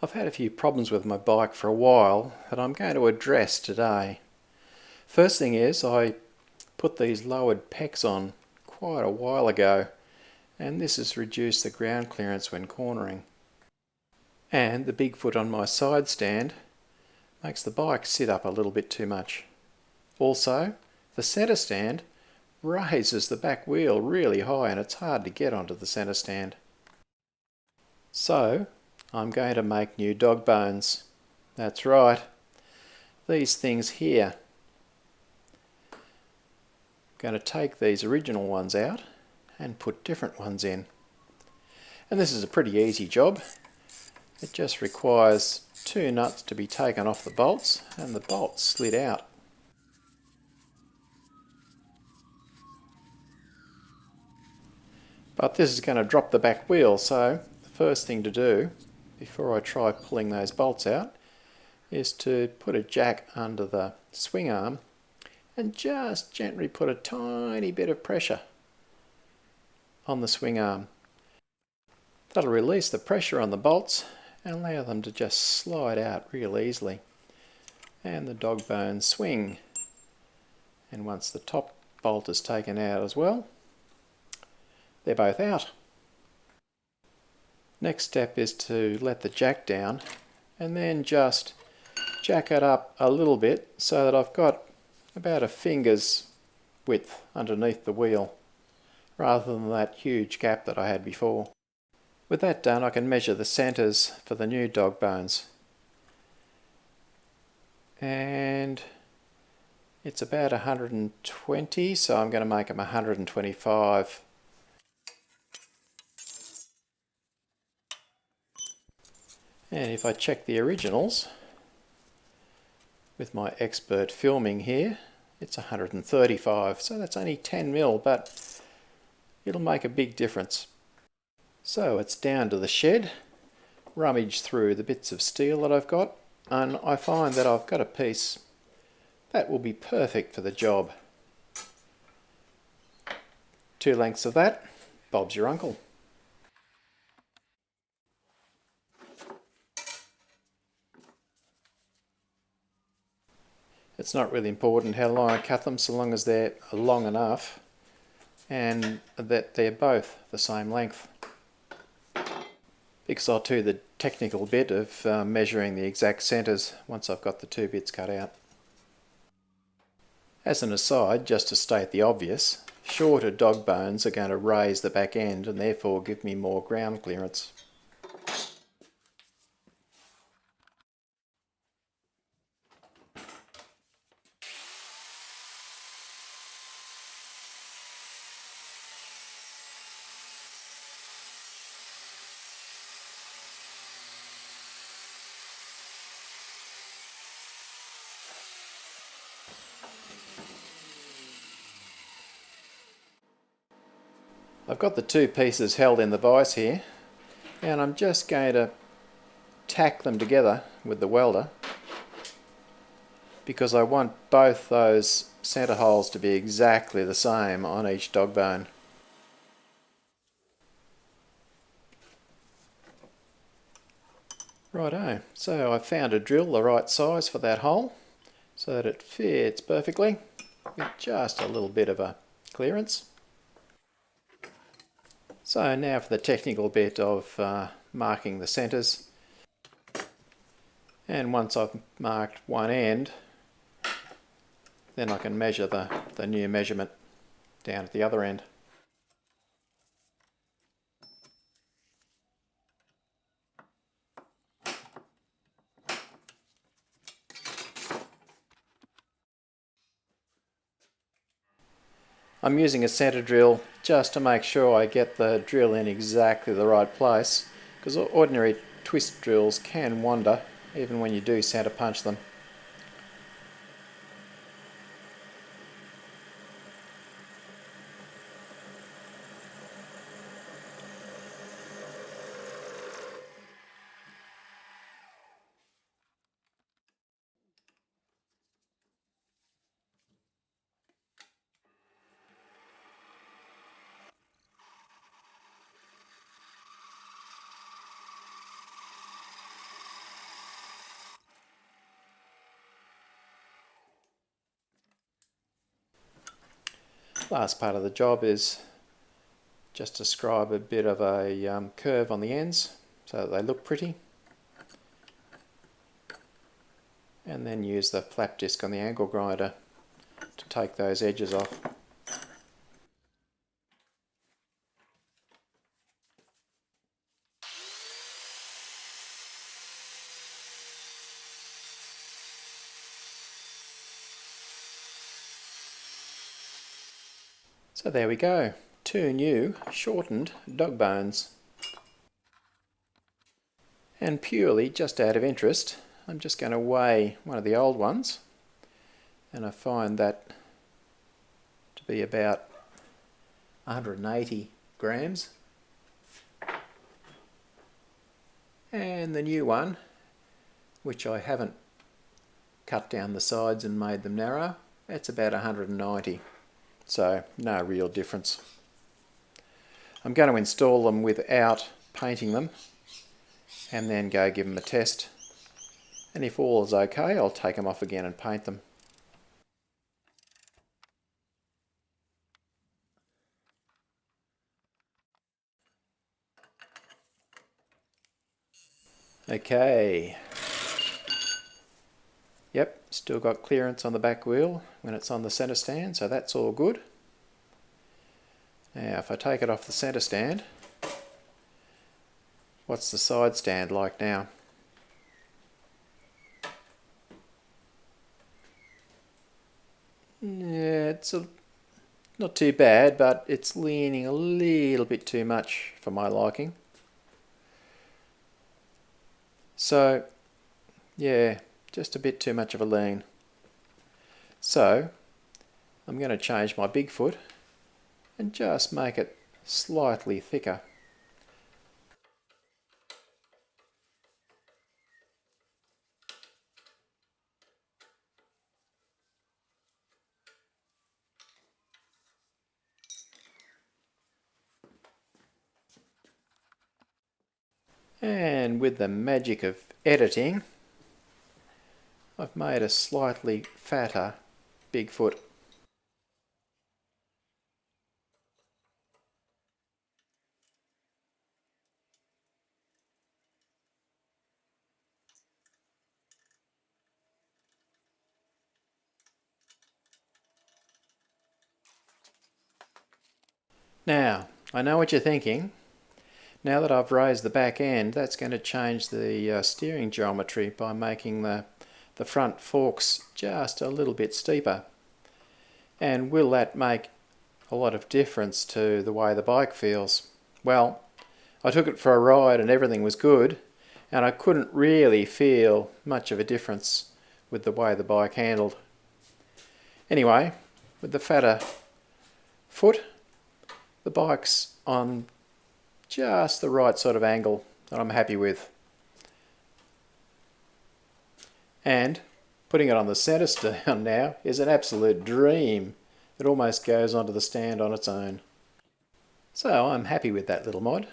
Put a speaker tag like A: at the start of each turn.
A: I've had a few problems with my bike for a while that I'm going to address today. First thing is, I put these lowered pecs on quite a while ago, and this has reduced the ground clearance when cornering. And the big foot on my side stand makes the bike sit up a little bit too much. Also, the centre stand raises the back wheel really high and it's hard to get onto the centre stand. So, I'm going to make new dog bones. That's right, these things here. I'm going to take these original ones out and put different ones in. And this is a pretty easy job. It just requires two nuts to be taken off the bolts and the bolts slid out. But this is going to drop the back wheel, so the first thing to do before I try pulling those bolts out is to put a jack under the swing arm and just gently put a tiny bit of pressure on the swing arm. That'll release the pressure on the bolts and allow them to just slide out real easily. And the dog bones swing. And once the top bolt is taken out as well, they're both out. Next step is to let the jack down and then just jack it up a little bit so that I've got about a finger's width underneath the wheel rather than that huge gap that I had before. With that done, I can measure the centres for the new dog bones. And it's about 120, so I'm going to make them 125. And if I check the originals with my expert filming here, it's 135, so that's only 10 mil, but it'll make a big difference. So it's down to the shed, rummage through the bits of steel that I've got, and I find that I've got a piece that will be perfect for the job. 2 lengths of that, Bob's your uncle. It's not really important how long I cut them, so long as they're long enough and that they're both the same length. Because I'll do the technical bit of measuring the exact centres once I've got the 2 bits cut out. As an aside, just to state the obvious, shorter dog bones are going to raise the back end and therefore give me more ground clearance. I've got the 2 pieces held in the vise here, and I'm just going to tack them together with the welder because I want both those centre holes to be exactly the same on each dog bone. Righto, so I found a drill the right size for that hole so that it fits perfectly with just a little bit of a clearance. So now for the technical bit of marking the centres. And once I've marked one end, then I can measure the new measurement down at the other end. I'm using a centre drill just to make sure I get the drill in exactly the right place, because ordinary twist drills can wander even when you do centre punch them. Last part of the job is just to scribe a bit of a curve on the ends so that they look pretty, and then use the flap disc on the angle grinder to take those edges off. So there we go, 2 new shortened dog bones. And purely just out of interest, I'm just going to weigh one of the old ones, and I find that to be about 180 grams. And the new one, which I haven't cut down the sides and made them narrow, it's about 190. So no real difference. I'm going to install them without painting them and then go give them a test. And if all is okay, I'll take them off again and paint them. Okay. Yep, still got clearance on the back wheel when it's on the centre stand, so that's all good. Now if I take it off the centre stand, what's the side stand like now? Yeah, it's not too bad, but it's leaning a little bit too much for my liking. So, yeah, just a bit too much of a lean. So, I'm going to change my Bigfoot and just make it slightly thicker. And with the magic of editing, I've made a slightly fatter Bigfoot. Now, I know what you're thinking. Now that I've raised the back end, that's going to change the steering geometry by making the front forks just a little bit steeper. And will that make a lot of difference to the way the bike feels? Well, I took it for a ride and everything was good, and I couldn't really feel much of a difference with the way the bike handled. Anyway, with the fatter foot, the bike's on just the right sort of angle that I'm happy with. And putting it on the centre stand now is an absolute dream. It almost goes onto the stand on its own. So I'm happy with that little mod.